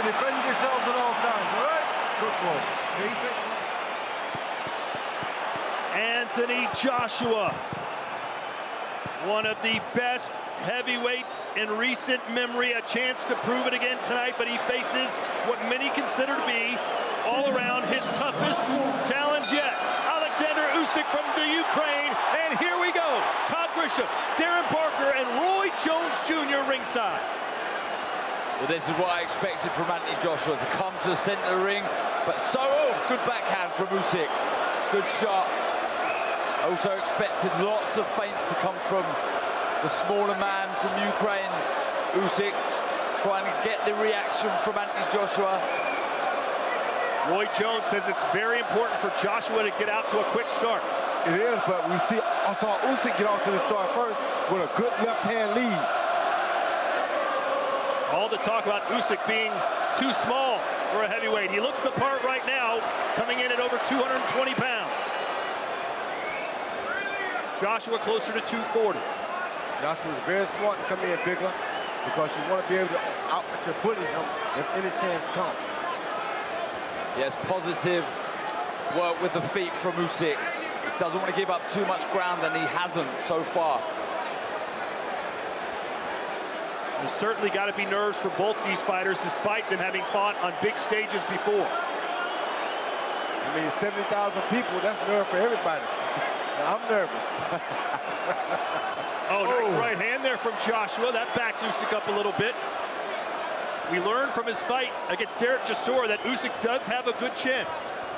defend yourselves at all times, all right? Touch balls. Keep it. Anthony Joshua, one of the best heavyweights in recent memory, a chance to prove it again tonight, but he faces what many consider to be all around his toughest challenge yet. Oleksandr Usyk from the Ukraine, and here we go. Todd Grisham, Darren Barker, and Roy Jones Jr. ringside. Well, this is what I expected from Anthony Joshua, to come to the center of the ring, but good backhand from Usyk. Good shot. I also expected lots of feints to come from the smaller man from Ukraine, Usyk, trying to get the reaction from Anthony Joshua. Roy Jones says it's very important for Joshua to get out to a quick start. It is, but I saw Usyk get off to the start first with a good left-hand lead. All the talk about Usyk being too small for a heavyweight. He looks the part right now, coming in at over 220 pounds. Joshua closer to 240. Joshua is very smart to come in bigger because you want to be able to bully him if any chance comes. Yes, positive work with the feet from Usyk. Doesn't want to give up too much ground, and he hasn't so far. There's certainly got to be nerves for both these fighters, despite them having fought on big stages before. I mean, 70,000 people, that's nerve for everybody. Now, I'm nervous. Oh, nice right hand there from Joshua. That backs Usyk up a little bit. We learned from his fight against Derek Chisora that Usyk does have a good chin.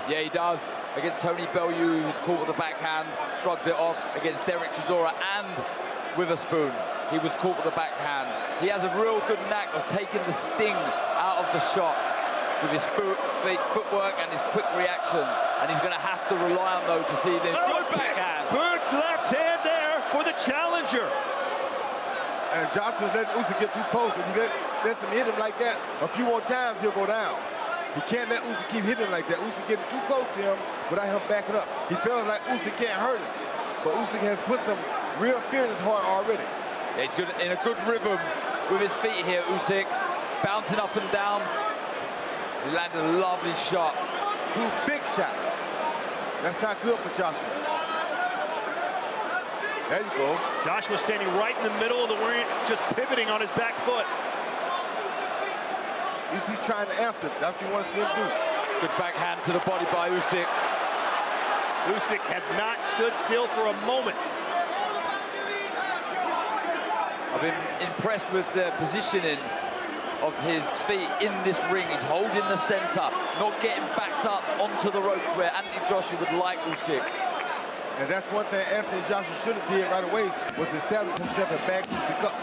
Yeah, he does. Against Tony Bellew, he was caught with the backhand, shrugged it off. Against Derek Chisora and Witherspoon, he was caught with the backhand. He has a real good knack of taking the sting out of the shot with his footwork and his quick reactions. And he's going to have to rely on those to see this. Good backhand. Good left hand there for the challenger. And Joshua's letting Usyk get too close. If he lets him hit him like that a few more times, he'll go down. He can't let Usyk keep hitting him like that. Usyk getting too close to him without him backing up. He feels like Usyk can't hurt him. But Usyk has put some real fear in his heart already. Yeah, he's good in a good rhythm with his feet here, Usyk. Bouncing up and down. He landed a lovely shot. Two big shots. That's not good for Joshua. There you go. Joshua standing right in the middle of the ring, just pivoting on his back foot. He's trying to answer. That's what you want to see him do. Good backhand to the body by Usyk. Usyk has not stood still for a moment. I've been impressed with the positioning of his feet in this ring. He's holding the center, not getting backed up onto the ropes where Anthony Joshua would like Usyk. And that's one thing Anthony Joshua should have did right away, was establish himself and back Usyk up.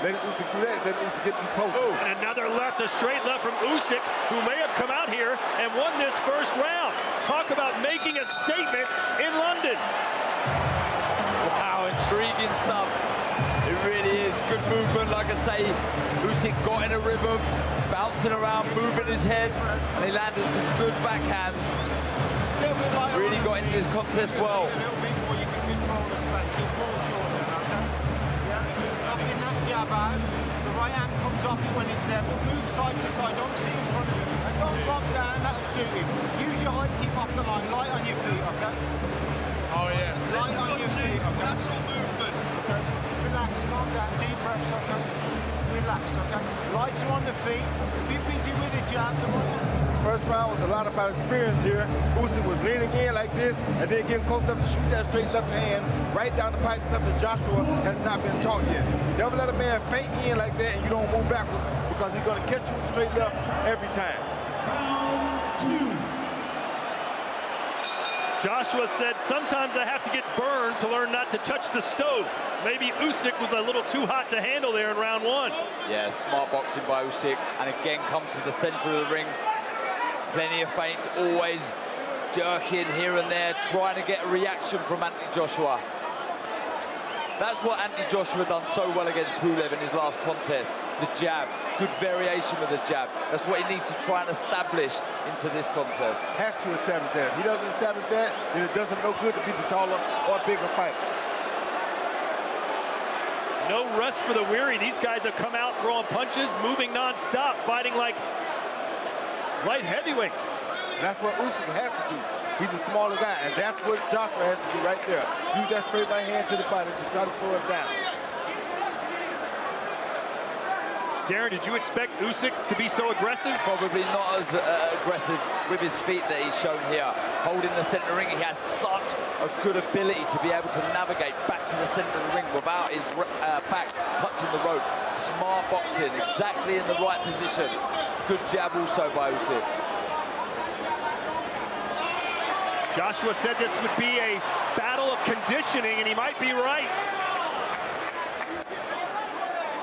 Letting Usyk do that, letting Usyk get too close. And another left, a straight left from Usyk, who may have come out here and won this first round. Talk about making a statement in London. Wow, intriguing stuff. It really is. Good movement, like I say. Usyk got in a rhythm, bouncing around, moving his head, and he landed some good backhands. Really got into this contest well. A little bit more, you can control the space. He'll fall short then, okay? Yeah. Knocking that jab out. The right hand comes off it when it's there, but move side to side. Don't sit in front of him. And don't drop down, that'll suit him. Use your height, keep off the line. Light on your feet, okay? Oh, yeah. Light on your feet, okay? Natural movement. Okay. Relax, calm down, deep breaths, okay? Relax, okay? Lights are on the feet. Be busy with the jab. This first round was a lot about experience here. Usyk was leaning in like this and then getting close up to shoot that straight left hand right down the pipe, something Joshua has not been taught yet. Never let a man feint in like that and you don't move backwards, because he's going to catch you with straight left every time. Joshua said, sometimes I have to get burned to learn not to touch the stove. Maybe Usyk was a little too hot to handle there in round one. Yeah, smart boxing by Usyk, and again comes to the center of the ring. Plenty of feints, always jerking here and there, trying to get a reaction from Anthony Joshua. That's what Anthony Joshua done so well against Pulev in his last contest. The jab, good variation with the jab. That's what he needs to try and establish into this contest. Has to establish that. If he doesn't establish that, then it does him no good to be the taller or bigger fighter. No rest for the weary. These guys have come out throwing punches, moving non-stop, fighting like light heavyweights. That's what Usyk has to do. He's a smaller guy, and that's what Joshua has to do right there. Use that straight right hand to the body to try to slow him down. Darren, did you expect Usyk to be so aggressive? Probably not as aggressive with his feet that he's shown here. Holding the center ring, he has such a good ability to be able to navigate back to the center of the ring without his back touching the rope. Smart boxing, exactly in the right position. Good jab also by Usyk. Joshua said this would be a battle of conditioning, and he might be right.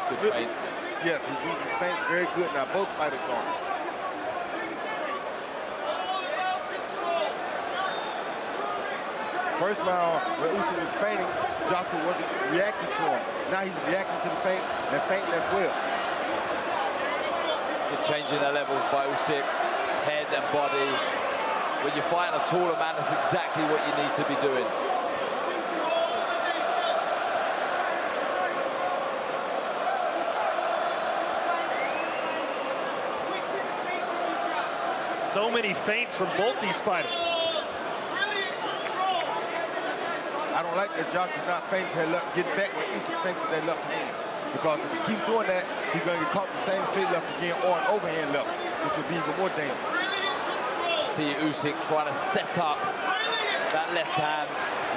Good feints. Yes, he's using his feints very good now. Both fighters on. First round, when Usyk was feinting, Joshua wasn't reacting to him. Now he's reacting to the feints and feinting as well. You're changing the levels by Usyk, head and body. When you're fighting a taller man, that's exactly what you need to be doing. So many feints from both these fighters. I don't like that Joshua's not feinting to left, getting back when Usyk feints with that left hand. Because if he keeps doing that, he's going to get caught with the same straight left again or an overhand left, which would be even more dangerous. See Usyk trying to set up that left hand.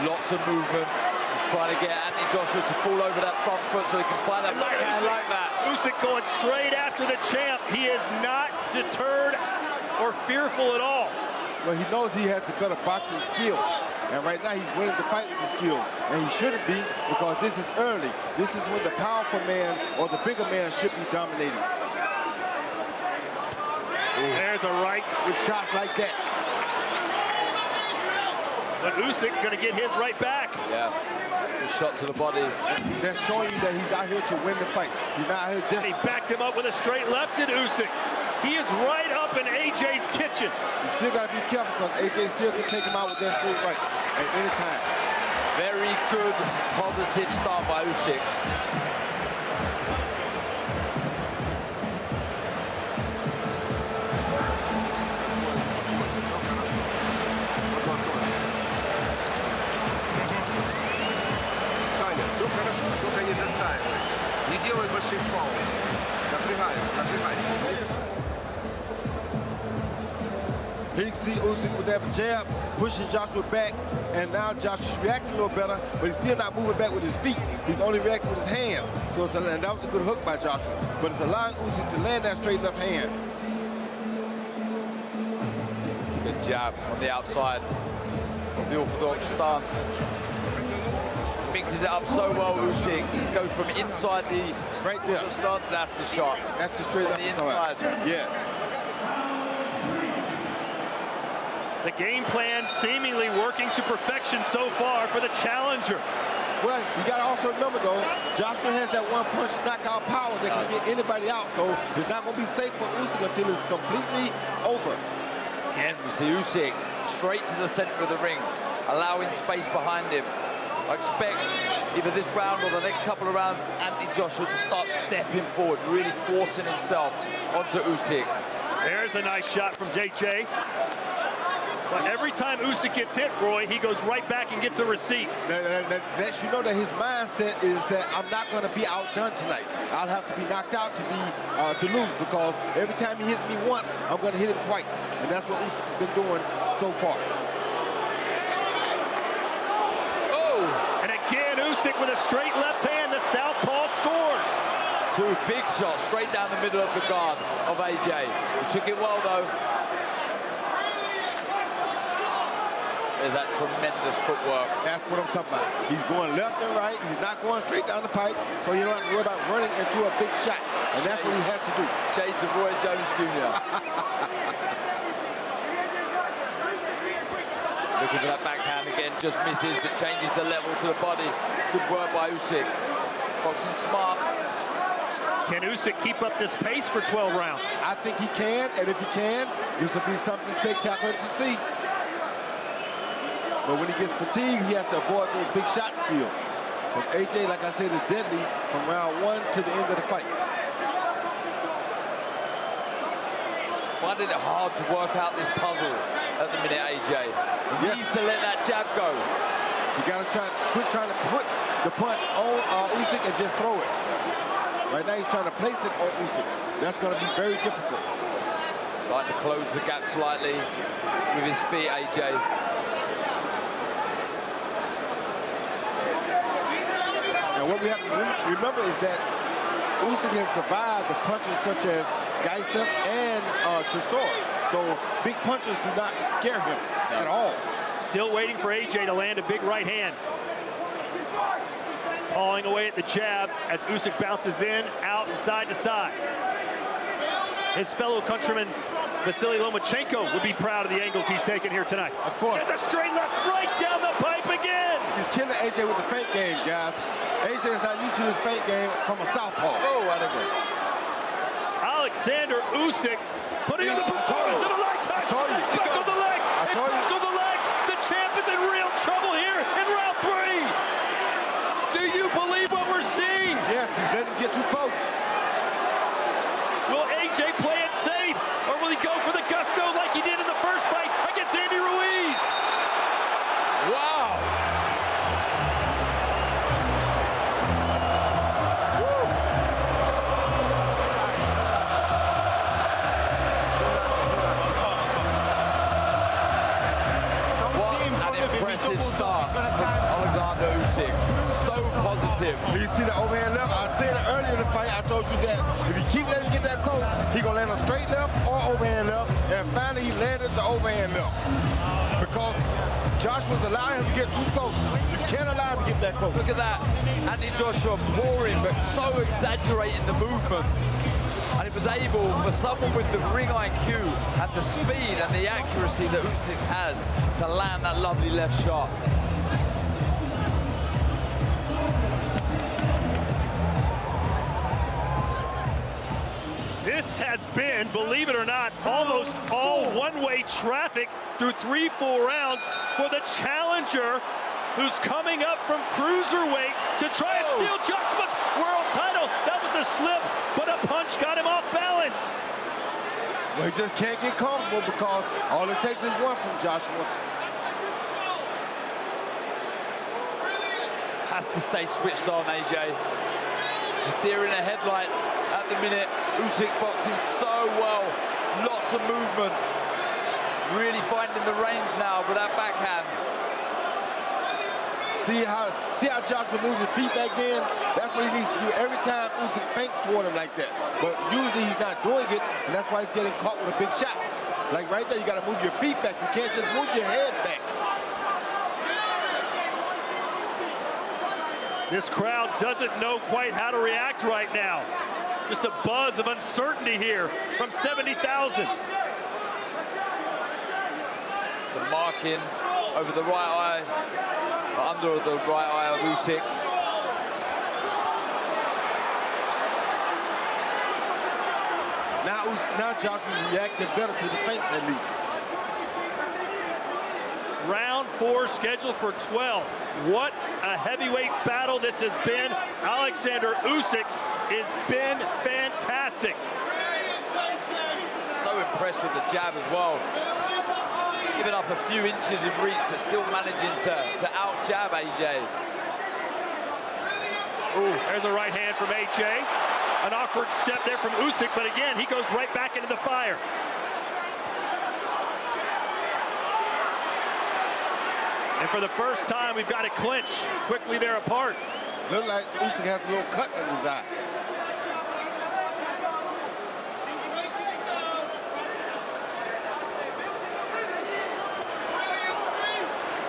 Lots of movement. He's trying to get Anthony Joshua to fall over that front foot so he can find that back hand like that. Usyk going straight after the champ. He is not deterred or fearful at all. Well, he knows he has the better boxing skills. And right now he's winning the fight with the skills. And he shouldn't be, because this is early. This is when the powerful man or the bigger man should be dominating. There's a right. With shots like that. But Usyk gonna get his right back. Yeah, good shot to the body. That's showing you that he's out here to win the fight. He's not out here just... He backed him up with a straight left at Usyk. He is right up in AJ's kitchen. You still got to be careful, because AJ still can take him out with that straight right at any time. Very good, positive start by Usyk. Саня, все хорошо, только не застаивай. Не делай больших пауз. Напрягай, напрягай. Here you can see Usyk with that jab, pushing Joshua back, and now Joshua's reacting a little better, but he's still not moving back with his feet. He's only reacting with his hands. So it's and that was a good hook by Joshua, but it's allowing Usyk to land that straight left hand. Good jab on the outside of the orthodox stance. Mixes it up so well, Usyk. He goes from inside the right there stance. That's the shot. That's the straight left the inside. Yes. The game plan seemingly working to perfection so far for the challenger. Well, you got to also remember, though, Joshua has that one-punch knockout power that can get anybody out, so it's not going to be safe for Usyk until it's completely over. Again, we see Usyk straight to the center of the ring, allowing space behind him. I expect either this round or the next couple of rounds, Anthony Joshua to start stepping forward, really forcing himself onto Usyk. There's a nice shot from JJ. But every time Usyk gets hit, Roy, he goes right back and gets a receipt. You know that his mindset is that I'm not going to be outdone tonight. I'll have to be knocked out to lose, because every time he hits me once, I'm going to hit him twice. And that's what Usyk's been doing so far. Oh! And again, Usyk with a straight left hand. The southpaw scores. Two big shots straight down the middle of the guard of AJ. He took it well, though. There's that tremendous footwork. That's what I'm talking about. He's going left and right. He's not going straight down the pipe, so you don't have to worry about running into a big shot. And that's what he has to do. Shades of Roy Jones Jr. Looking for that backhand again, just misses, but changes the level to the body. Good work by Usyk. Boxing smart. Can Usyk keep up this pace for 12 rounds? I think he can, and if he can, this will be something spectacular to see. But when he gets fatigued, he has to avoid those big shots still. Because AJ, like I said, is deadly from round 1 to the end of the fight. finding it hard to work out this puzzle at the minute, AJ. He needs to let that jab go. You gotta quit trying to put the punch on Usyk and just throw it. Right now he's trying to place it on Usyk. That's gonna be very difficult. Trying to close the gap slightly with his feet, AJ. And what we have to remember is that Usyk has survived the punches such as Geisel and Chisora. So big punches do not scare him at all. Still waiting for AJ to land a big right hand. Pawing away at the jab as Usyk bounces in, out, and side to side. His fellow countryman, Vasily Lomachenko, would be proud of the angles he's taken here tonight. Of course. It's a straight left right down the pipe again. He's killing AJ with the feint game, guys. AJ is not used to this feint game from a southpaw. Oh, what a good. Oleksandr Usyk putting in the performance of a lifetime. I told you. Buckle the legs. I told you. Buckle the legs. The champ is in real trouble here in round 3. Do you believe what we're seeing? Yes, he's letting him get too close. Will AJ play it safe, or will he go for the gusto like he did in the first fight against Andy Ruiz? Wow. Impressive start from Oleksandr Usyk. So positive. You see the overhand left? I said it earlier in the fight. I told you that if you keep letting him get that close, he gonna land a straight left or overhand left. And finally, he landed the overhand left because Joshua's allowing him to get too close. You can't allow him to get that close. Look at that. Andy Joshua pouring, but so exaggerating the movement. And it was able for someone with the ring IQ and the speed and the accuracy that Usyk has to land that lovely left shot. This has been, believe it or not, almost all one-way traffic through 3-4 rounds for the challenger who's coming up from cruiserweight to try and steal Joshua's world title. That was a slip, but a punch got him off balance. Well, he just can't get comfortable because all it takes is one from Joshua. Has to stay switched on, AJ. Deer in the headlights at the minute. Usyk boxing so well. Lots of movement. Really finding the range now with that backhand. See how Joshua moves his feet back then? That's what he needs to do every time Usyk feints toward him like that. But usually he's not doing it, and that's why he's getting caught with a big shot. Like right there, you got to move your feet back. You can't just move your head back. This crowd doesn't know quite how to react right now. Just a buzz of uncertainty here from 70,000. Some marking over the right eye, under the right eye of Usyk. Now Joshua's reacting better to the feints at least. Round 4 scheduled for 12. What a heavyweight battle this has been. Oleksandr Usyk has been fantastic. So impressed with the jab as well. Giving up a few inches in reach, but still managing to out-jab AJ. Ooh, there's a right hand from AJ. An awkward step there from Usyk, but again, he goes right back into the fire. And for the first time, we've got a clinch. Quickly they're apart. Looks like Usyk has a little cut in his eye.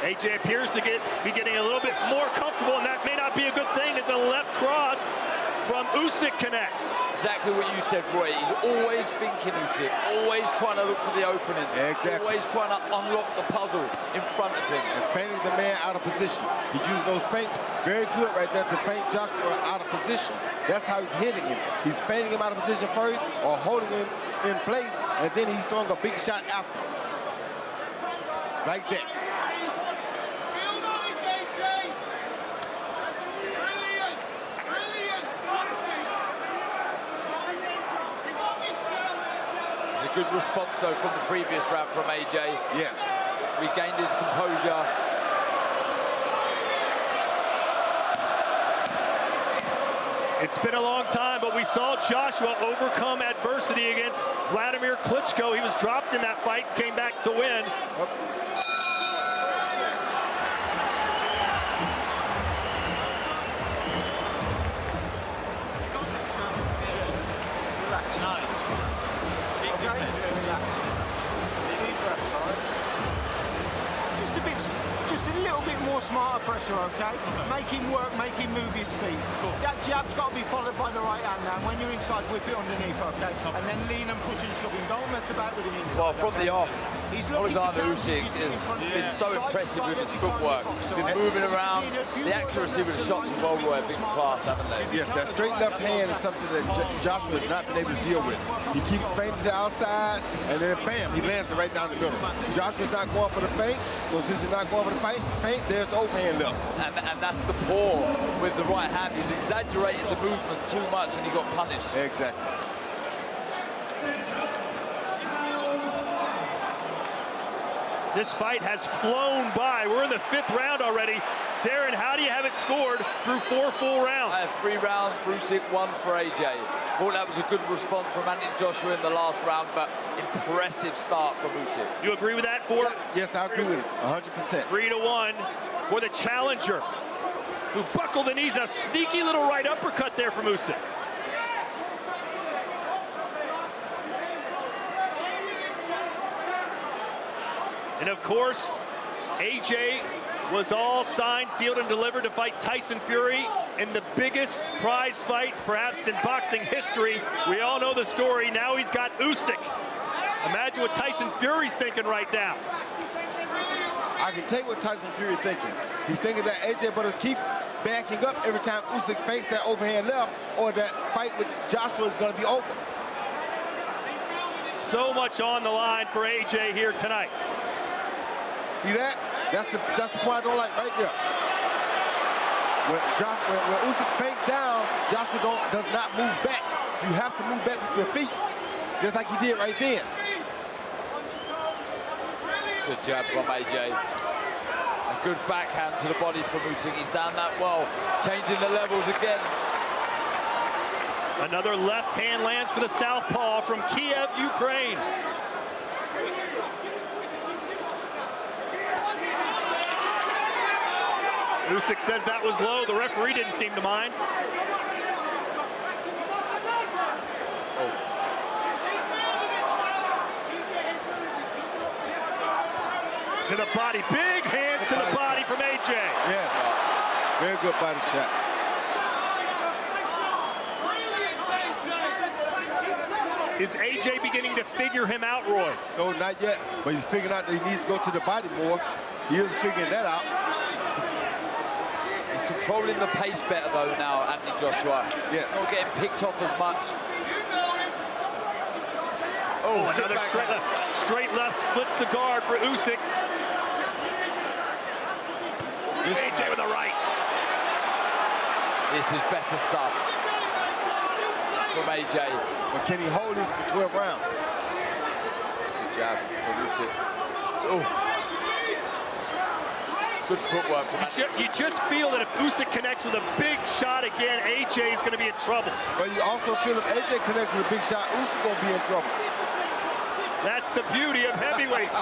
AJ appears to be getting a little bit more comfortable, and that may not be a good thing as a left cross from Usyk connects. Exactly what you said, Roy. He's always thinking Usyk, always trying to look for the opening. Exactly. Always trying to unlock the puzzle in front of him. And feinting the man out of position. He's using those feints very good right there to feint Joshua out of position. That's how he's hitting him. He's feinting him out of position first or holding him in place, and then he's throwing a big shot after. Like that. A good response, though, from the previous round from AJ. Yes. Regained his composure. It's been a long time, but we saw Joshua overcome adversity against Vladimir Klitschko. He was dropped in that fight, came back to win. Smarter pressure, okay? Make him work, make him move his feet. Cool. That jab's got to be followed by the right hand now. When you're inside, whip it underneath, okay? And then lean and push and shove him. Don't mess about with him inside. Well, from the off, Oleksandr Usyk has been so impressive with his footwork. Been moving around. The accuracy with the shots as well were big class, haven't they? Yes, that straight left hand is something that Joshua has not been able to deal with. He keeps feinting to the outside, and then bam, he lands it right down the middle. Joshua's not going for the feint, so since he's not going for the feint, there's the overhand left. And that's the paw with the right hand. He's exaggerated the movement too much, and he got punished. Exactly. This fight has flown by. We're in the 5th round already. Darren, how do you have it scored through 4 full rounds? I have 3 rounds for Usyk, 1 for AJ. Thought that was a good response from Anthony Joshua in the last round, but impressive start from Usyk. You agree with that, Ford? Yes, I agree with it, 100%. 3-1 for the challenger, who buckled the knees. A sneaky little right uppercut there from Usyk. And of course, AJ was all signed, sealed, and delivered to fight Tyson Fury in the biggest prize fight, perhaps in boxing history. We all know the story. Now he's got Usyk. Imagine what Tyson Fury's thinking right now. I can take what Tyson Fury is thinking. He's thinking that AJ better keep backing up every time Usyk fakes that overhand left, or that fight with Joshua is going to be over. So much on the line for AJ here tonight. See that? That's the point I don't like right there. When Usyk fakes down, Joshua does not move back. You have to move back with your feet, just like he did right then. Good jab from AJ. A good backhand to the body from Usyk. He's done that well, changing the levels again. Another left hand lands for the southpaw from Kiev, Ukraine. Usyk says that was low. The referee didn't seem to mind. To the body, big hands to the body from AJ. Yes, very good body shot. Is AJ beginning to figure him out, Roy? No, not yet, but he's figuring out that he needs to go to the body more. He is figuring that out. He's controlling the pace better, though, now, Anthony Joshua. Yes. Not getting picked off as much. Oh, another straight left splits the guard for Usyk. AJ with a right. This is better stuff from AJ. But can he hold this for 12 rounds? Jab from Usyk. Oh. Good footwork from AJ. You just feel that if Usyk connects with a big shot again, AJ is going to be in trouble. But you also feel if AJ connects with a big shot, Usyk going to be in trouble. That's the beauty of heavyweights.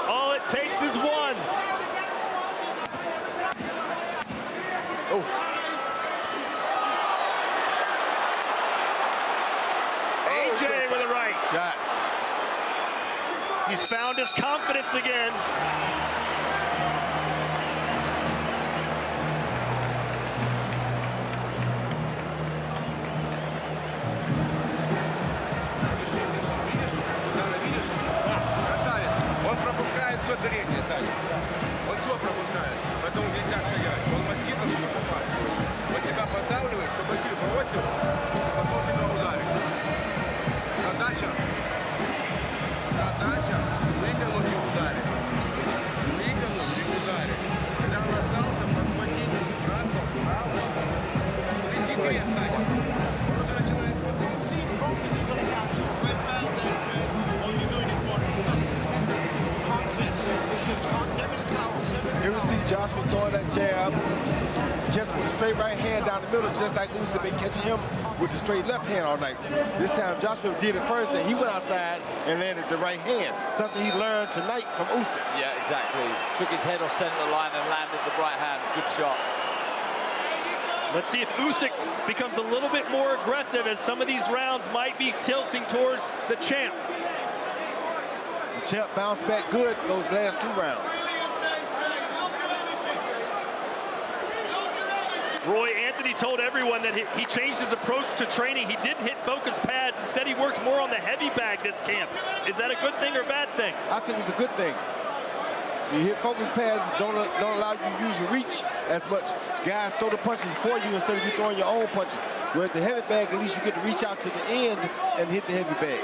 All it takes is one. Oh. AJ with a right. Shot. He's found his confidence again. Он пропускает все переднее, Саня. Он все пропускает. Поэтому нельзя стоять. Он маститом не попадает. Он тебя поддавливает, чтобы ты бросил, а потом тебя ударит. Задача вытянуть и ударить. Вытянуть и ударить. Когда он остался, подхватить, убраться вправо. Секрет, Саня. Он уже начинает. jab, catch him with a straight right hand down the middle, just like Usyk been catching him with the straight left hand all night. This time Joshua did it first, and he went outside and landed the right hand, something he learned tonight from Usyk. Yeah, exactly. Took his head off center line and landed the right hand. Good shot. Let's see if Usyk becomes a little bit more aggressive, as some of these rounds might be tilting towards the champ. The champ bounced back good those last 2 rounds. Roy Anthony told everyone that he changed his approach to training. He didn't hit focus pads. Instead, he worked more on the heavy bag this camp. Is that a good thing or bad thing? I think it's a good thing. You hit focus pads, don't allow you to use your reach as much. Guys throw the punches for you instead of you throwing your own punches. Whereas the heavy bag, at least you get to reach out to the end and hit the heavy bag.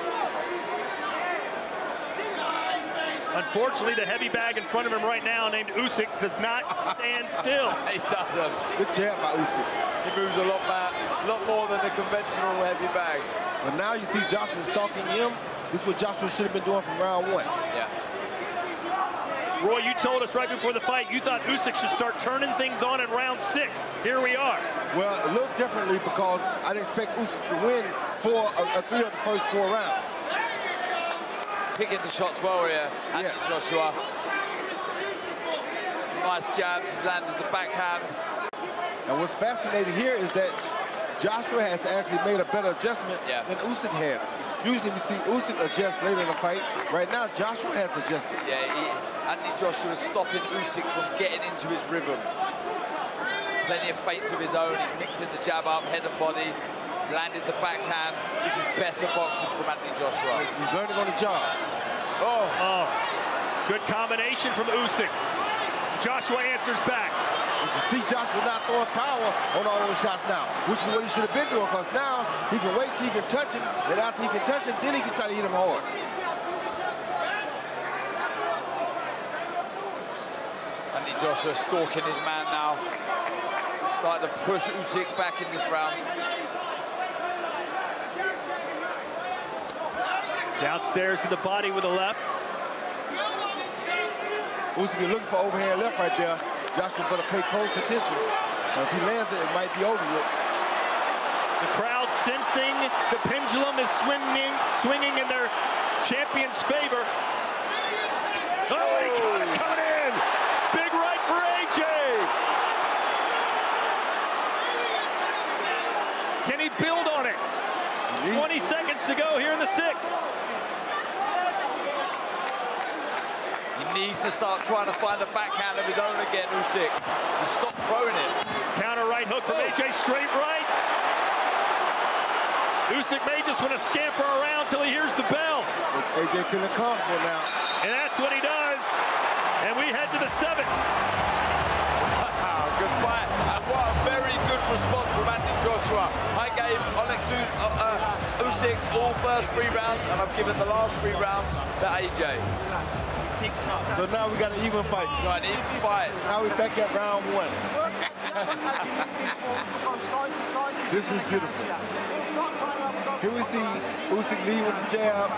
Unfortunately, the heavy bag in front of him right now, named Usyk, does not stand still. He doesn't. Good jab by Usyk. He moves a lot more than the conventional heavy bag. But now you see Joshua stalking him. This is what Joshua should have been doing from round 1. Yeah. Roy, you told us right before the fight you thought Usyk should start turning things on in round 6. Here we are. Well, a little differently because I didn't expect Usyk to win 3 of the first 4 rounds. Picking the shots well here, Anthony Joshua. Nice jabs, he's landed the backhand. And what's fascinating here is that Joshua has actually made a better adjustment than Usyk has. Usually we see Usyk adjust later in the fight. Right now, Joshua has adjusted. Yeah, Anthony Joshua is stopping Usyk from getting into his rhythm. Plenty of feints of his own. He's mixing the jab up, head and body. He's landed the backhand. This is better boxing from Anthony Joshua. He's learning on the job. Oh, good combination from Usyk. Joshua answers back. But you see Joshua not throwing power on all those shots now, which is what he should have been doing, because now he can wait till he can touch him, and after he can touch him, then he can try to hit him hard. Anthony Joshua stalking his man now. Starting to push Usyk back in this round. Downstairs to the body with the left. Usyk is looking for overhand left right there. Joshua better pay close attention. If he lands it, it might be over with. The crowd sensing the pendulum is swinging in their champion's favor. Oh, he caught him coming in. Big right for AJ. Can he build on it? 20 seconds to go here in the 6th. He needs to start trying to find the backhand of his own again, Usyk. He stopped throwing it. Counter right hook from AJ, straight right. Usyk may just want to scamper around till he hears the bell. AJ feeling comfortable now. And that's what he does. And we head to the 7th. Wow, good fight. And what a very good response from Anthony Joshua. I gave Oleksandr Usyk all first 3 rounds, and I've given the last 3 rounds to AJ. So now we got an even fight. Got an even fight. Now we're back at round 1. This is beautiful. Here we see Usyk lead with the jab,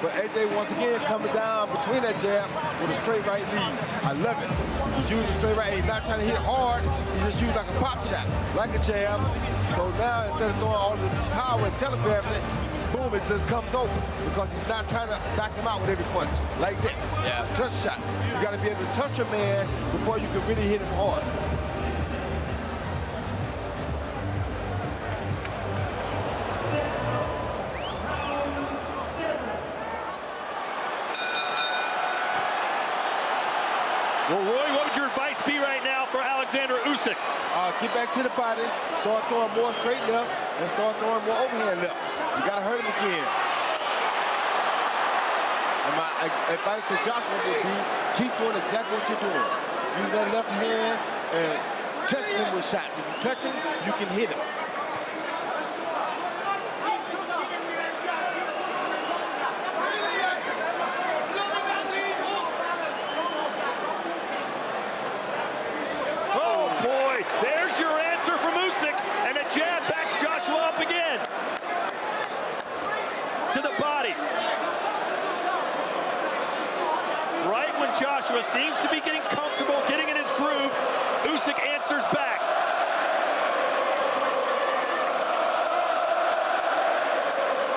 but AJ once again coming down between that jab with a straight right lead. I love it. He's using the straight right. He's not trying to hit hard. He's just using like a pop shot, like a jab. So now instead of throwing all of this power and telegraphing it, boom, it just comes over because he's not trying to knock him out with every punch like that. Yeah. Touch shot. You got to be able to touch a man before you can really hit him hard. Well, Roy, what would your advice be right now for Oleksandr Usyk? Get back to the body, start throwing more straight left, and start throwing more overhand left. You got to hurt him again. And my advice to Joshua would be, keep doing exactly what you're doing. Use that left hand and touch him with shots. If you touch him, you can hit him. Oh, boy, there's your answer from Usyk, and a jab backs Joshua up again. To the body. Right when Joshua seems to be getting comfortable, getting in his groove, Usyk answers back.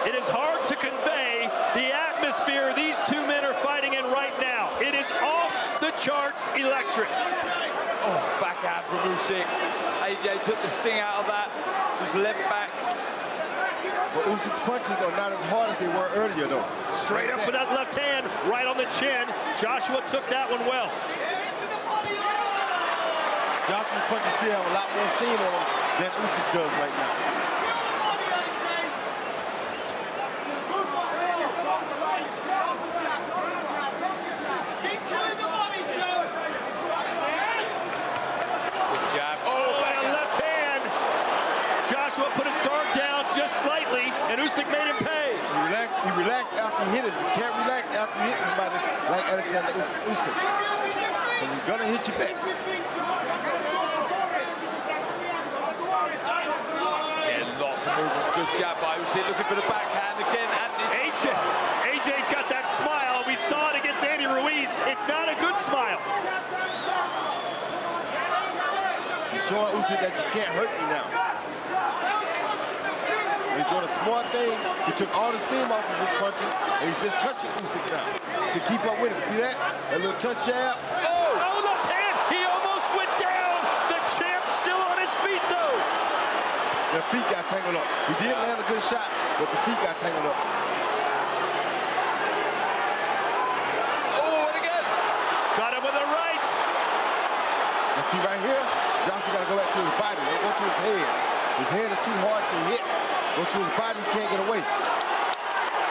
It is hard to convey the atmosphere these two men are fighting in right now. It is off the charts electric. Oh, backhand from Usyk. AJ took the sting out of that, just leant back. But Usyk's punches are not as hard as they were earlier, though. Straight up with that left hand, right on the chin. Joshua took that one well. Joshua's punches still have a lot more steam on them than Usyk does right now. Good jab. Oh, and a left hand. Joshua put his guard down just slightly, and Usyk made him pay. He relaxed after he hit it. You can't relax after you hit somebody like Oleksandr Usyk. Because he's going to hit you back. Yeah, lots of movement. Good jab by Usyk, looking for the backhand again. AJ's got that smile. We saw it against Andy Ruiz. It's not a good smile. He's showing Usyk that you can't hurt me now. He's doing a smart thing. He took all the steam off of his punches, and he's just touching Usyk now to keep up with him. See that? That little touch jab. Oh, left hand. He almost went down. The champ's still on his feet, though. The feet got tangled up. He did land a good shot, but the feet got tangled up. Oh, and again. Got him with a right. And see right here, Joshua got to go back to his body. Don't go to his head. His head is too hard to hit. Go to his body, he can't get away.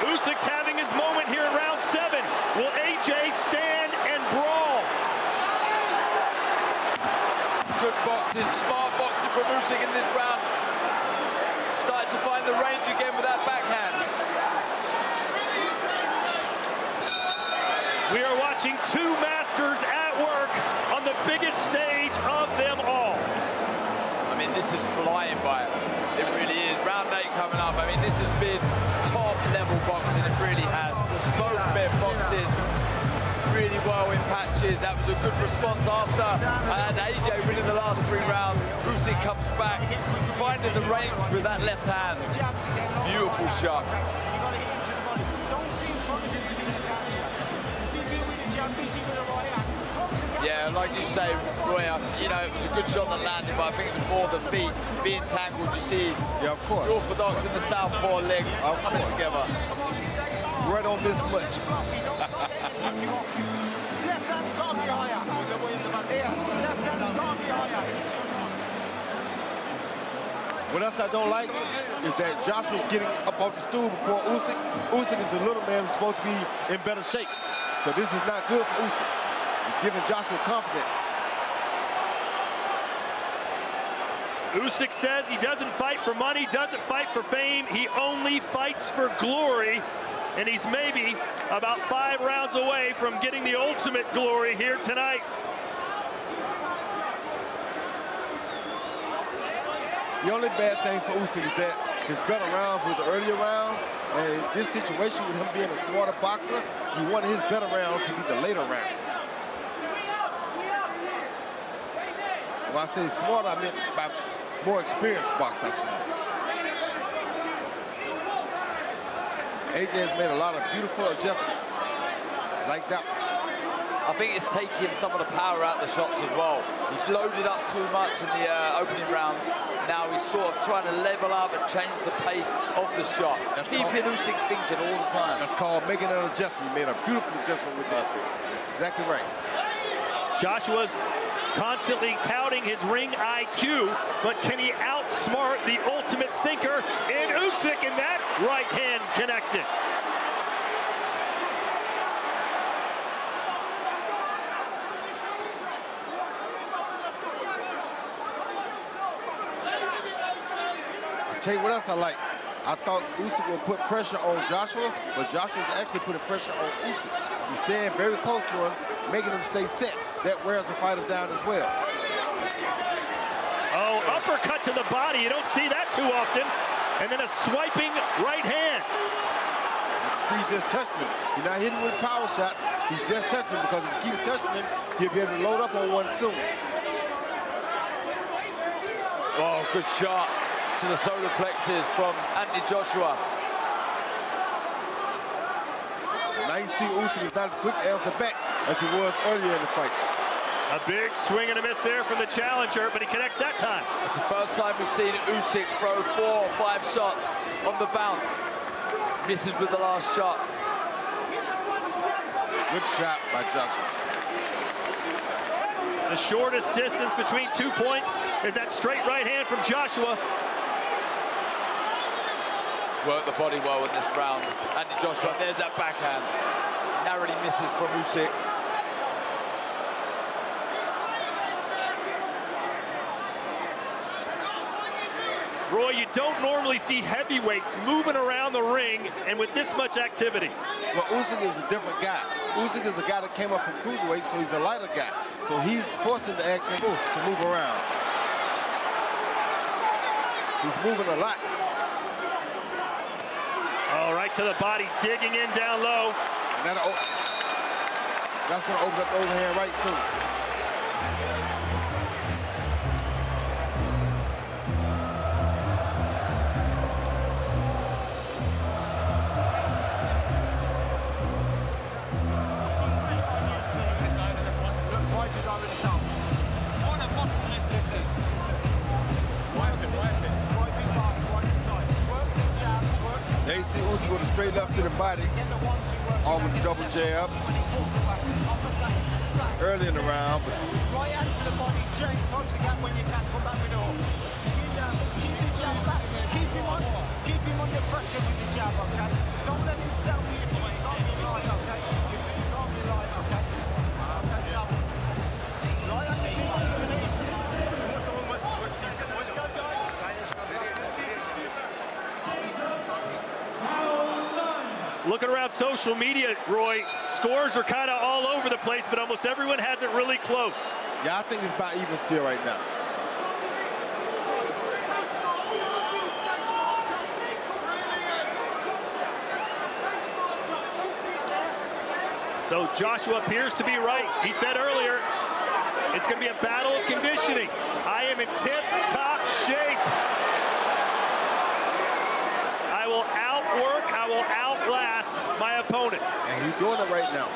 Usyk's having his moment here in round 7. Will AJ stand and brawl? Good boxing, smart boxing from Usyk in this round. Started to find the range again with that backhand. We are watching two masters at work on the biggest stage of them all. I mean, this is flying by. It really is. Round 8 coming up. I mean, this has been top-level boxing. It really has. Both men boxing really well in patches. That was a good response after. And AJ winning the last 3 rounds. Usyk comes back, finding the range with that left hand. Beautiful shot. Yeah, like you say, Roy, you know, it was a good shot that landed, but I think it was more the feet being tangled. You see, yeah, of course, the orthodox and the southpaw legs coming together. Roy don't miss much. Left hand's got to be higher. Left hand's got to be higher. What else I don't like is that Joshua's getting up off the stool before Usyk. Usyk is a little man who's supposed to be in better shape. So this is not good for Usyk. It's giving Joshua confidence. Usyk says he doesn't fight for money, doesn't fight for fame. He only fights for glory. And he's maybe about 5 rounds away from getting the ultimate glory here tonight. The only bad thing for Usyk is that his better rounds were the earlier rounds. And in this situation, with him being a smarter boxer, he wanted his better rounds to be the later rounds. When I say smarter, I meant by more experienced boxer, I should say. AJ has made a lot of beautiful adjustments, like that one. I think it's taking some of the power out of the shots as well. He's loaded up too much in the opening rounds. Now he's sort of trying to level up and change the pace of the shot. That's keeping Usyk thinking all the time. That's called making an adjustment. He made a beautiful adjustment with that. That's exactly right. Joshua's constantly touting his ring IQ, but can he outsmart the ultimate thinker in Usyk, and that right hand connected. I'll tell you what else I like. I thought Usyk would put pressure on Joshua, but Joshua's actually putting pressure on Usyk. He's staying very close to him, making him stay set. That wears the fighter down as well. Oh, uppercut to the body. You don't see that too often. And then a swiping right hand. He's just touched him. He's not hitting with power shots. He's just touching him, because if he keeps touching him, he'll be able to load up on one soon. Oh, good shot to the solar plexus from Anthony Joshua. Now you see Usyk is not as quick to answer back as he was earlier in the fight. A big swing and a miss there from the challenger, but he connects that time. It's the first time we've seen Usyk throw 4 or 5 shots on the bounce. Misses with the last shot. Good shot by Joshua. The shortest distance between 2 points is that straight right hand from Joshua. Worked the body well in this round. Anthony Joshua, there's that backhand. Narrowly misses from Usyk. Roy, you don't normally see heavyweights moving around the ring and with this much activity. Well, Usyk is a different guy. Usyk is a guy that came up from cruiserweight, so he's a lighter guy. So he's forcing the action to move around. He's moving a lot. All right, to the body, digging in down low. And that's going to open up the overhand right soon. There you see Usyk with a straight left to the body, all with a double jab. Early in the round, but Right hand to the body, Jake, close the gap when you can, come back with all. Chin down, keep the jab back, keep him under pressure with the jab, okay? Don't let him sell me if you can't be light, okay? If you can't be light, okay? Okay, so. Right hand to the body, Looking around social media, Roy, scores are kind of all over the place, but almost everyone has it really close. yeah, I think it's about even still right now. So Joshua appears to be right. He said earlier, it's going to be a battle of conditioning. I am in tip-top shape. I will outwork, I will outlast my opponent. And he's doing it right now.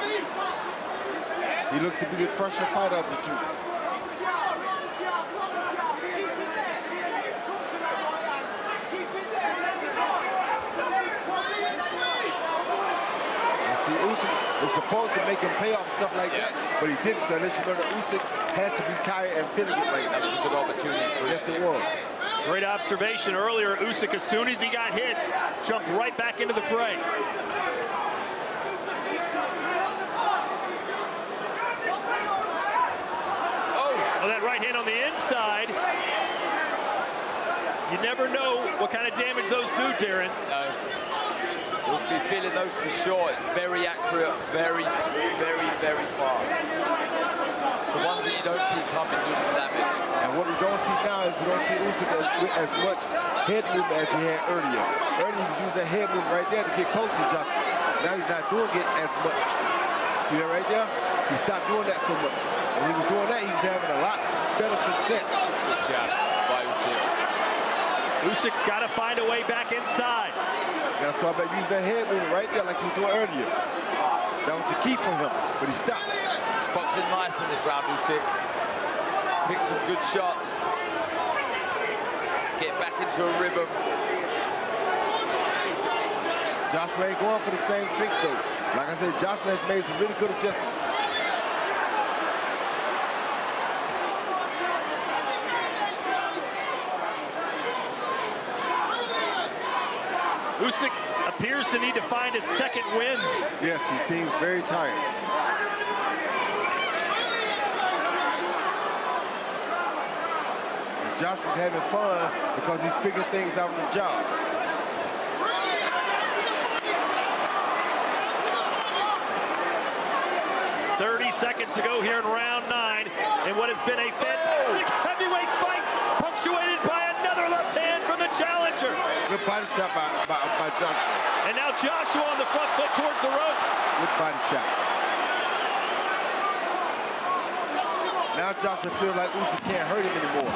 He looks to be the fresher fighter of the two. And see, Usyk is supposed to make him pay off stuff like that, but he didn't. So let you know that Usyk has to be tired and feeling it right now. That was a good opportunity for Yes, Usyk. it was. Great observation earlier. Usyk, as soon as he got hit, jumped right back into the fray. Oh, that right hand on the inside. You never know what kind of damage those do, Darren. No. We'll be feeling those for sure. It's very accurate, very, very, very fast. The ones that you don't see coming do the damage. And what we don't see now is we don't see Usyk as much head movement as he had earlier. Earlier he was using that head movement right there to get close to Joshua. Now he's not doing it as much. See that right there? He stopped doing that so much. When he was doing that, he was having a lot better success. Good jab by Usyk. Usyk's got to find a way back inside. Got to start back using that head movement right there like he was doing earlier. That was the key for him, but he stopped. Boxing nice in this round, Usyk. Pick some good shots. Get back into a rhythm. Joshua ain't going for the same tricks though. Like I said, Joshua has made some really good adjustments. Usyk appears to need to find his second wind. Yes, he seems very tired. Joshua's having fun because he's figuring things out on the job. Seconds to go here in round 9 in what has been a fantastic heavyweight fight, punctuated by another left hand from the challenger. Good body shot by Joshua. And now Joshua on the front foot towards the ropes. Good body shot. Now Joshua feels like Usyk can't hurt him anymore.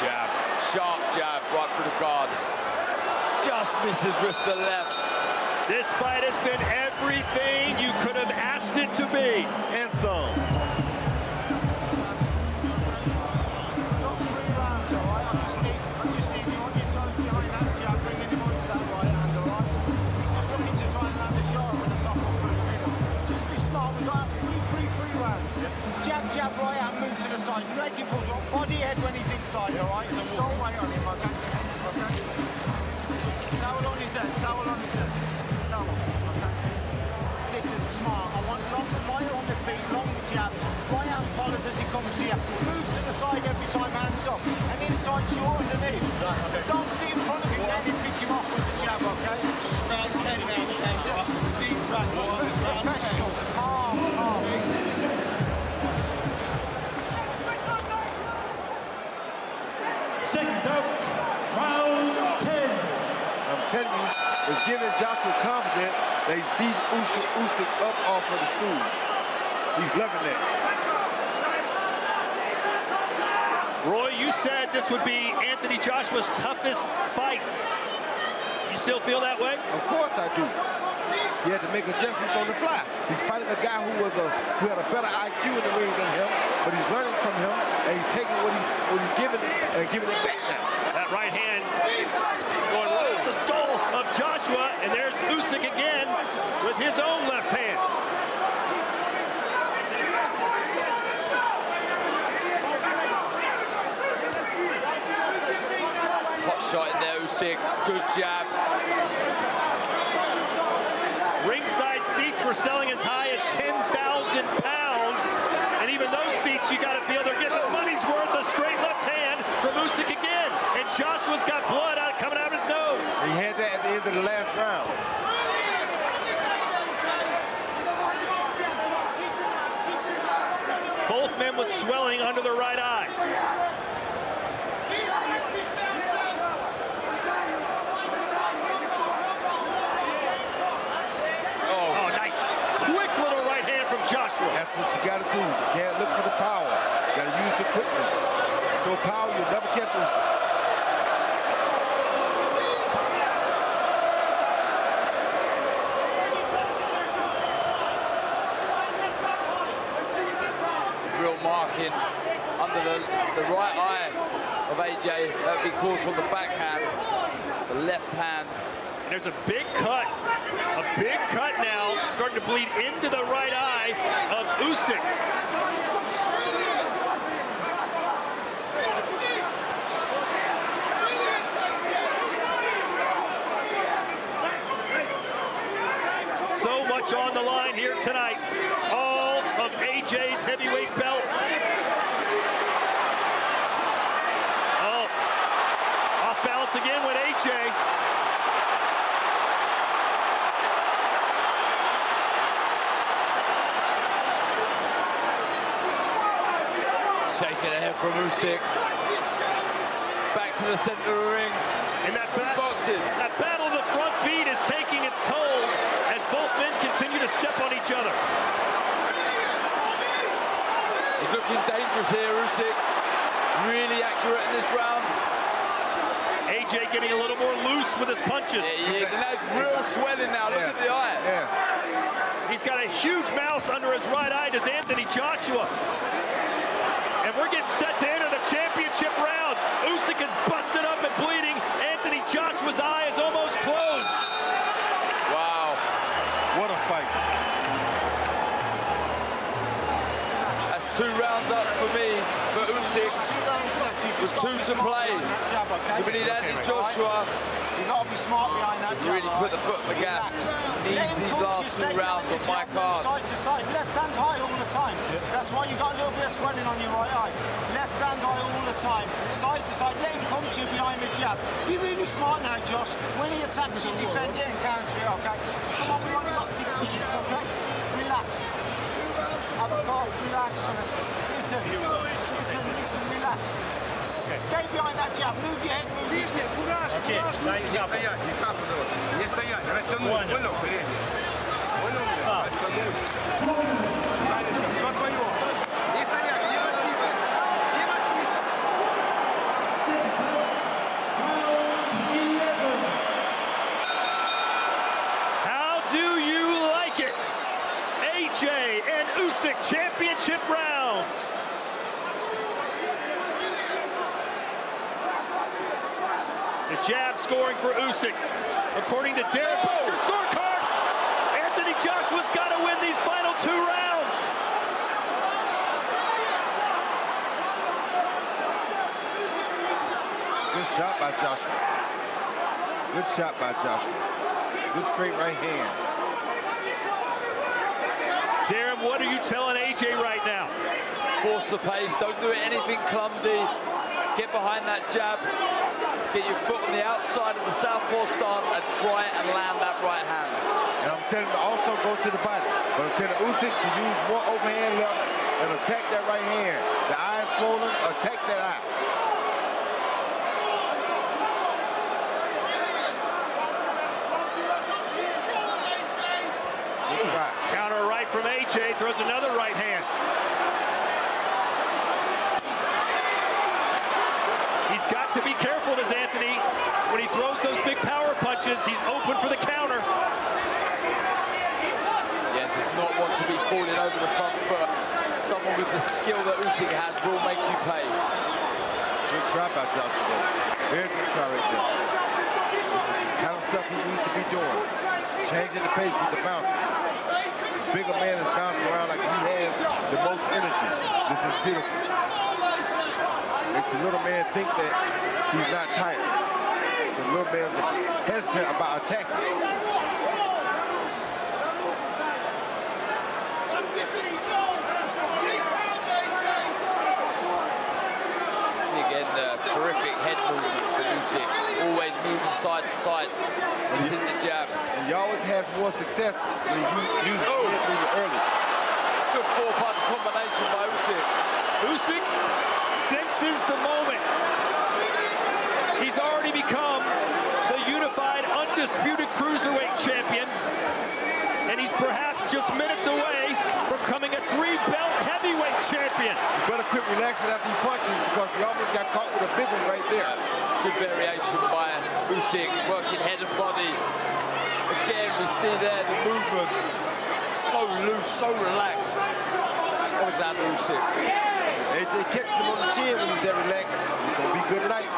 jab, sharp jab right through the guard. Just misses with the left. This fight has been everything you could have asked it to be. And some. Jab, right hand, move to the side. You make him push your body head when he's inside, all right? Don't wait on him, okay? Okay? Towel on his head, towel on his head. Towel, okay? Listen, smart. I want long, right on the feet, long jabs. Right hand follows as he comes to you. Move to the side every time, hands up. And inside, short underneath. Right, okay. Don't sit in front of him, let him pick him off with the jab, okay? Deep front, professional, calm, calm. Second out, round 10. I'm telling you, it's giving Joshua confidence that he's beating Usyk up off of the stool. He's loving that. Roy, you said this would be Anthony Joshua's toughest fight. You still feel that way? Of course I do. He had to make adjustments on the fly. He's fighting a guy who had a better IQ in the ring than him, but he's learning from him, and he's taking what he's giving and giving it back now. That right hand going right at the skull of Joshua, and there's Usyk again with his own left hand. Hot shot in there, Usyk. Good jab. Ringside seats were selling as high as 10,000 pounds, and even those seats, you got to feel they're getting the money's worth. A straight left hand from Usyk again, and Joshua's got blood coming out of his nose. He had that at the end of the last round. Both men with swelling under the right eye. Oh, nice, quick little right hand from Joshua. That's what you got to do. You can't look for the power. You got to use it quickly. Throw power, you'll never catch Usyk. Real marking under the right eye of AJ. That would be called from the backhand. The left hand. And there's a big cut now, starting to bleed into the right eye of Usyk. So much on the line here tonight. All of AJ's heavyweight belts. Oh, off balance again with AJ. Shaking ahead from Usyk. Back to the center of the ring. And that boxing. That battle of the front feet is taking its toll as both men continue to step on each other. He's looking dangerous here, Usyk. Really accurate in this round. AJ getting a little more loose with his punches. Yeah, and that's real swelling now. Look at the eye. Yes. He's got a huge mouse under his right eye, does Anthony Joshua. And we're getting set to enter the championship rounds. Usyk is busted up and bleeding. Anthony Joshua's eye is almost closed. Wow. What a fight. That's 2 rounds up for me, for Usyk. 2 rounds left. With 2 to play. So we need Anthony Joshua. You've got to be smart behind that jab. Really put the foot on the gas. Needs these last 2 rounds on my card. Side to side, left hand high all the time. That's why you got a little bit of swelling on your right eye. Left hand high all the time, side to side. Let him come to you behind the jab. Be really smart now, Josh. When he attacks you, defend it and counter it, okay? Come on, we've only got 6 minutes, okay? Relax. Have a cough, relax. Listen, relax. Stay behind that jab. Move your head, move your head. Кураж, кураж. Не стоять, не капнуть. Не стоять, растянуть. Понял, передний? Понял меня? Растянуть. Все твое. Не стоять, не маститься. Не маститься. Usyk championship rounds. The jab scoring for Usyk. According to Derek Booker's scorecard, Anthony Joshua's got to win these final 2 rounds. Good shot by Joshua. Good shot by Joshua. Good straight right hand. Darren, what are you telling AJ right now? Force the pace, don't do anything clumsy. Get behind that jab. Get your foot on the outside of the southpaw stance and try and land that right hand. And I'm telling him to also go to the body. But I'm telling Usyk to use more overhand left and attack that right hand. The eye is swollen, attack that eye. Counter right from AJ, throws another right hand. He's got to be careful, does Anthony. When he throws those big power punches, he's open for the counter. Yeah, does not want to be falling over the front foot. Someone with the skill that Usyk has will make you pay. Good try by Joshua. Very good try right there. This is the kind of stuff he needs to be doing. Changing the pace with the bouncing. The bigger man is bouncing around like he has the most energy. This is beautiful. Makes the little man think that he's not tired. The little man's hesitant about attacking. See again, terrific head movement for Usyk. Always moving side to side. He's in the jab. And he always has more success when he uses it early. Good 4-punch combination by Usyk. Usyk senses the moment. He's already become the unified, undisputed cruiserweight champion. And he's perhaps just minutes away from becoming a 3-belt heavyweight champion. You better quit relaxing after he punches because he almost got caught with a big one right there. Good variation by Usyk, working head and body. Again, we see there the movement. So loose, so relaxed. Oleksandr Usyk. AJ catches him on the chin when he's that relaxed. It's going to be good tonight.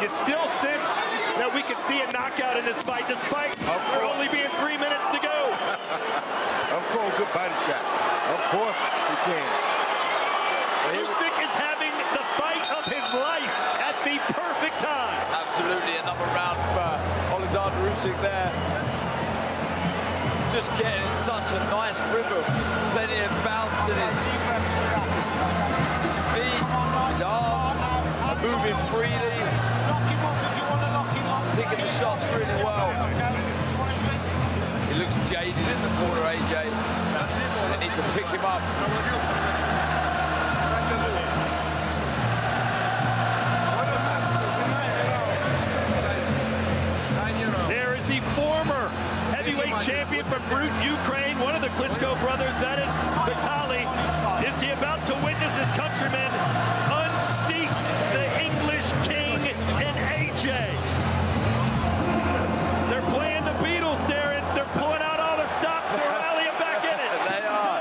You still sense that we could see a knockout in this fight, despite there only being 3 minutes to go. Of course, good body shot. Of course, he can. Usyk is having the fight of his life at the perfect time. Absolutely, another round for Oleksandr Usyk there. Just getting in such a nice rhythm. Plenty of bounce in his feet, his arms, are moving freely. Lock him up if you want to lock him up. Picking the shots really well. He looks jaded in the corner, AJ. They need to pick him up. There is the former heavyweight champion from Brut, Ukraine, one of the Klitschko brothers, that is Vitaly. Is he about to witness his countrymen unseat the English king in AJ? They're playing the Beatles, Darren. They're pulling out all the stops to rally him back in it. They are.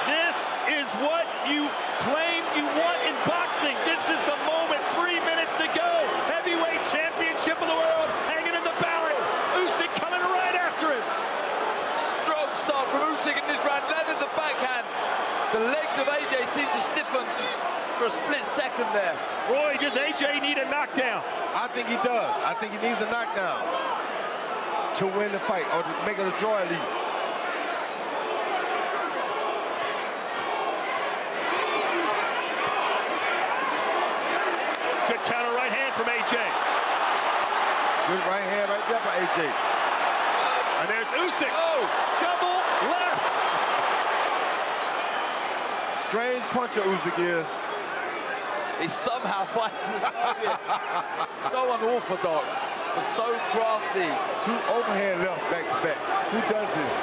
This is what you claim you want in boxing. This is the moment. 3 minutes to go. Heavyweight championship of the world hanging in the balance. Usyk coming right after him. Strong start from Usyk in this round. Landed the backhand. The legs of AJ seem to stiffen for a split second there. Roy, does AJ need a knockdown? I think he does. I think he needs a knockdown to win the fight or to make it a draw at least. Good counter right hand from AJ. Good right hand right there by AJ. And there's Usyk. Oh, double left. Strange puncher Usyk is. He somehow finds this so unorthodox, but so crafty. 2 overhand left back to back. Who does this?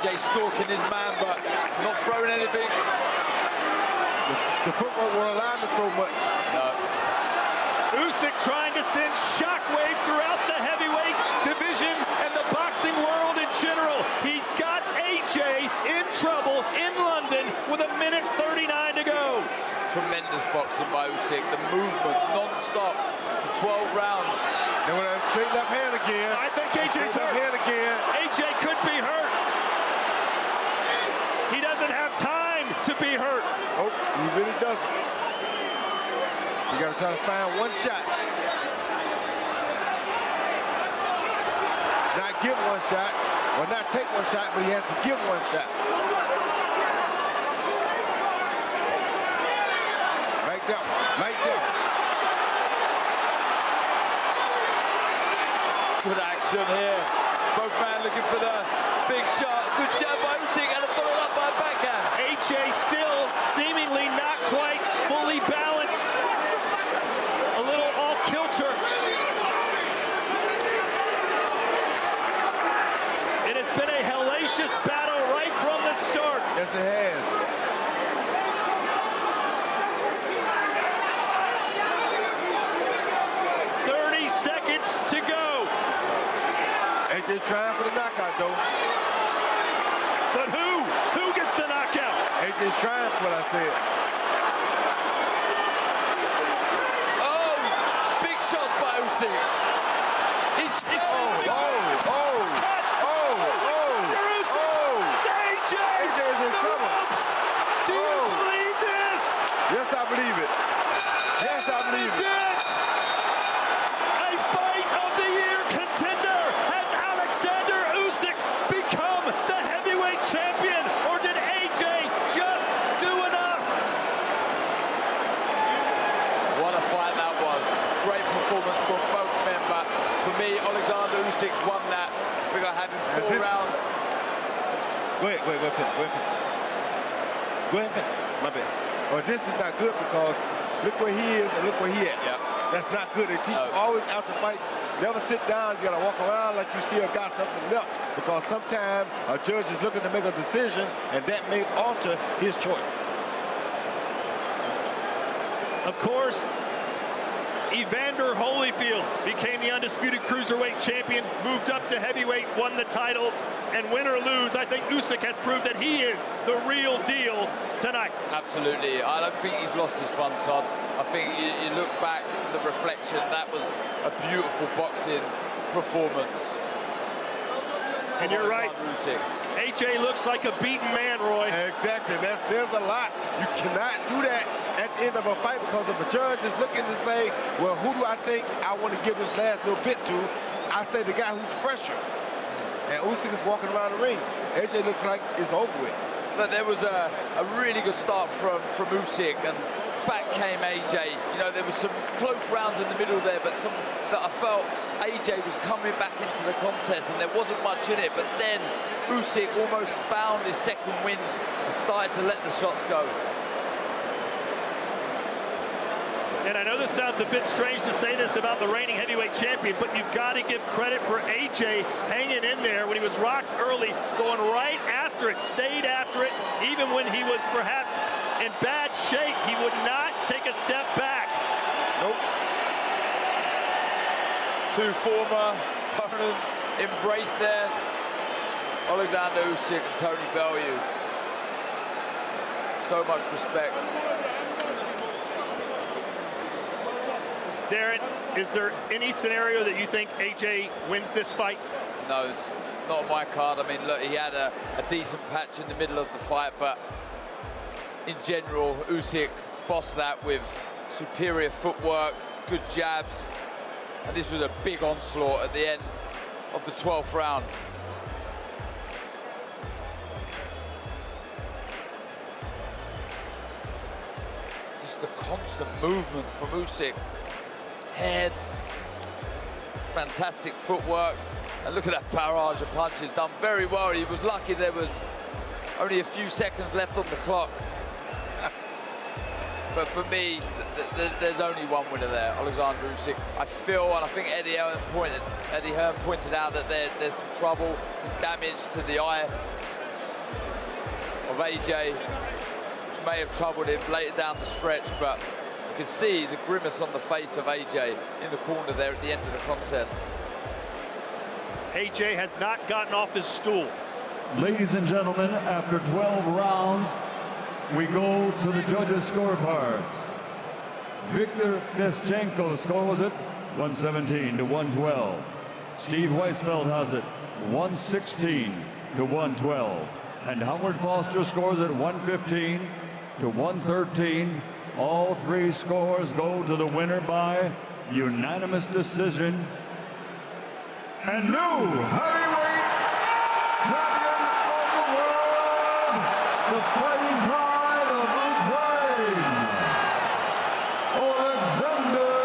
AJ stalking his man, but not throwing anything. The footwork won't allow him to throw much. No. Usyk trying to send shockwaves throughout the heavyweight division and the boxing world in general. He's got AJ in trouble in London with 1:39 to go. Tremendous boxing by Usyk. The movement non-stop for 12 rounds. And when I straight left hand again. I think AJ's left hurt. hand again. AJ could be hurt. He doesn't have time to be hurt. Nope, he really doesn't. You got to try to find one shot. Not give one shot, or not take one shot, but he has to give one shot. Like that one, like that one. Good action here. Both men looking for the big shot. Good jab by Usyk and a follow up by a backhand. AJ still seemingly not quite fully balanced. A little off kilter. It has been a hellacious battle right from the start. Yes, it has. 30 seconds to go. AJ trying for the knockout, though. But who? Who gets the knockout? AJ's trying for what I said. Oh, big shots by Usyk. He's It's AJ! AJ is in trouble. Do you believe this? Yes, I believe it. Yes, I believe it. A fight of the year contender. Has Oleksandr Usyk become the heavyweight champion, or did AJ just do enough? What a fight that was. Great performance from both men, but for me, Oleksandr Usyk's won that. We got having 4 rounds. Go ahead, finish. Go ahead and finish. My bad. Well, this is not good because look where he is and look where he at. Yep. That's not good. They teach you always after fights, never sit down. You gotta walk around like you still got something left, because sometimes a judge is looking to make a decision and that may alter his choice. Of course, Evander Holyfield became the undisputed cruiserweight champion, moved up to heavyweight, won the titles, and win or lose, I think Usyk has proved that he is the real deal tonight. Absolutely. I don't think he's lost this one, Todd. I think you look back, the reflection, that was a beautiful boxing performance. And you're right. Usyk. AJ looks like a beaten man, Roy. Exactly. That says a lot. You cannot do that at the end of a fight, because if a judge is looking to say, well, who do I think I want to give this last little bit to? I say the guy who's fresher. And Usyk is walking around the ring. AJ looks like it's over with. But there was a really good start from Usyk, and back came AJ. You know, there was some close rounds in the middle there, but some that I felt AJ was coming back into the contest and there wasn't much in it. But then Usyk almost found his second win and started to let the shots go. And I know this sounds a bit strange to say this about the reigning heavyweight champion, but you've got to give credit for AJ hanging in there when he was rocked early, going right after it, stayed after it, even when he was perhaps in bad shape. He would not take a step back. Nope. Two former opponents embraced there. Oleksandr Usyk and Tony Bellew. So much respect. Darren, is there any scenario that you think AJ wins this fight? No, it's not on my card. I mean, look, he had a decent patch in the middle of the fight, but in general, Usyk bossed that with superior footwork, good jabs, and this was a big onslaught at the end of the 12th round. Just the constant movement from Usyk. Head, fantastic footwork, and look at that barrage of punches, done very well. He was lucky there was only a few seconds left on the clock. But for me, there's only one winner there, Oleksandr Usyk. I feel, and I think Eddie Hearn pointed out that there's some trouble, some damage to the eye AJ, which may have troubled him later down the stretch, but you can see the grimace on the face of AJ in the corner there at the end of the contest. AJ has not gotten off his stool. Ladies and gentlemen, after 12 rounds, we go to the judges' scorecards. Victor Feschenko scores it 117 to 112. Steve Weisfeld has it 116 to 112. And Howard Foster scores it 115 to 113. All three scores go to the winner by unanimous decision. And new heavyweight champion of the world, the fighting pride of Ukraine, Oleksandr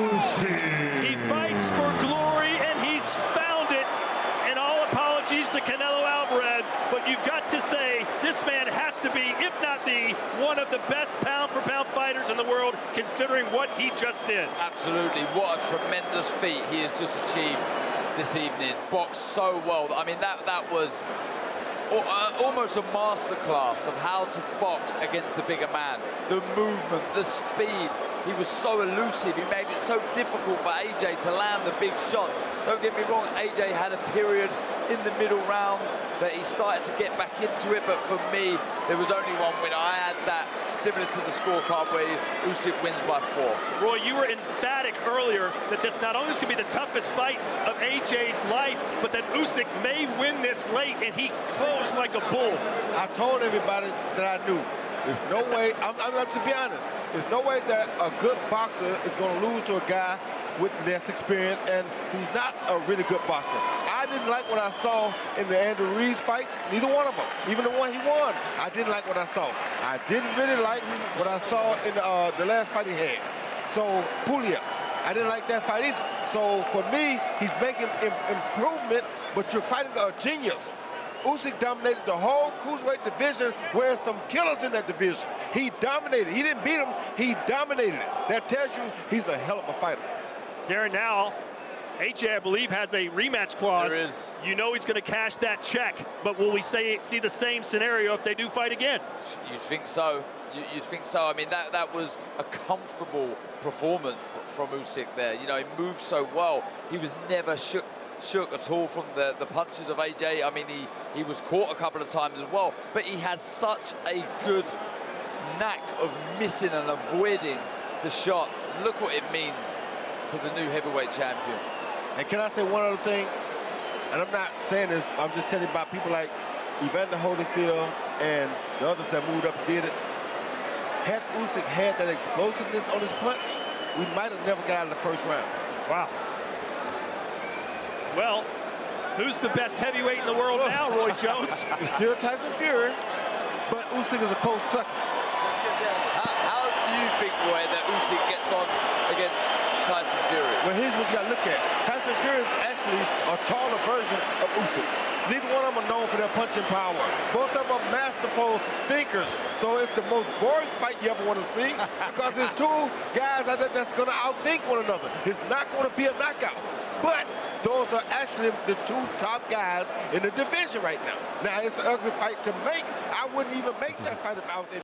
Usyk. He fights for glory, and he's found it. And all apologies to Canelo Alvarez, but you've got to say this man has to be, if not the, one of the best pound-for-pound fighters in the world, considering what he just did. Absolutely, what a tremendous feat he has just achieved this evening. Boxed so well. I mean, that was almost a masterclass of how to box against the bigger man. The movement, the speed. He was so elusive. He made it so difficult for AJ to land the big shots. Don't get me wrong, AJ had a period in the middle rounds that he started to get back into it, but for me, there was only one winner. I had that similar to the scorecard where Usyk wins by 4. Roy, you were emphatic earlier that this not only is going to be the toughest fight of AJ's life, but that Usyk may win this late, and he closed like a bull. I told everybody that I knew. There's no way, I'm to be honest, there's no way that a good boxer is going to lose to a guy with less experience and who's not a really good boxer. I didn't like what I saw in the Andrew Reeves fights, neither one of them. Even the one he won, I didn't like what I saw. I didn't really like what I saw in the last fight he had. So, Puglia, I didn't like that fight either. So, for me, he's making improvement, but you're fighting a genius. Usyk dominated the whole cruiserweight division, whereas some killers in that division. He dominated. He didn't beat him. He dominated it. That tells you he's a hell of a fighter. Darren, now, AJ, I believe, has a rematch clause. There is. You know he's going to cash that check, but will we see the same scenario if they do fight again? You'd think so. You'd think so. I mean, that was a comfortable performance from Usyk there. You know, he moved so well. He was never shook at all from the punches of AJ. I mean, he was caught a couple of times as well, but he has such a good knack of missing and avoiding the shots. Look what it means to the new heavyweight champion. And can I say one other thing? And I'm not saying this, I'm just telling you about people like Evander Holyfield and the others that moved up and did it. Had Usyk had that explosiveness on his punch, we might have never got out of the first round. Wow. Well, who's the best heavyweight in the world now, Roy Jones? It's still Tyson Fury, but Usyk is a close second. How do you think, Roy, that Usyk gets on against Tyson Fury? Well, here's what you got to look at. Tyson Fury is actually a taller version of Usyk. Neither one of them are known for their punching power. Both of them are masterful thinkers. So it's the most boring fight you ever want to see because there's two guys out there that's going to outthink one another. It's not going to be a knockout. But those are actually the two top guys in the division right now. Now, it's an ugly fight to make. I wouldn't even make that fight if I was in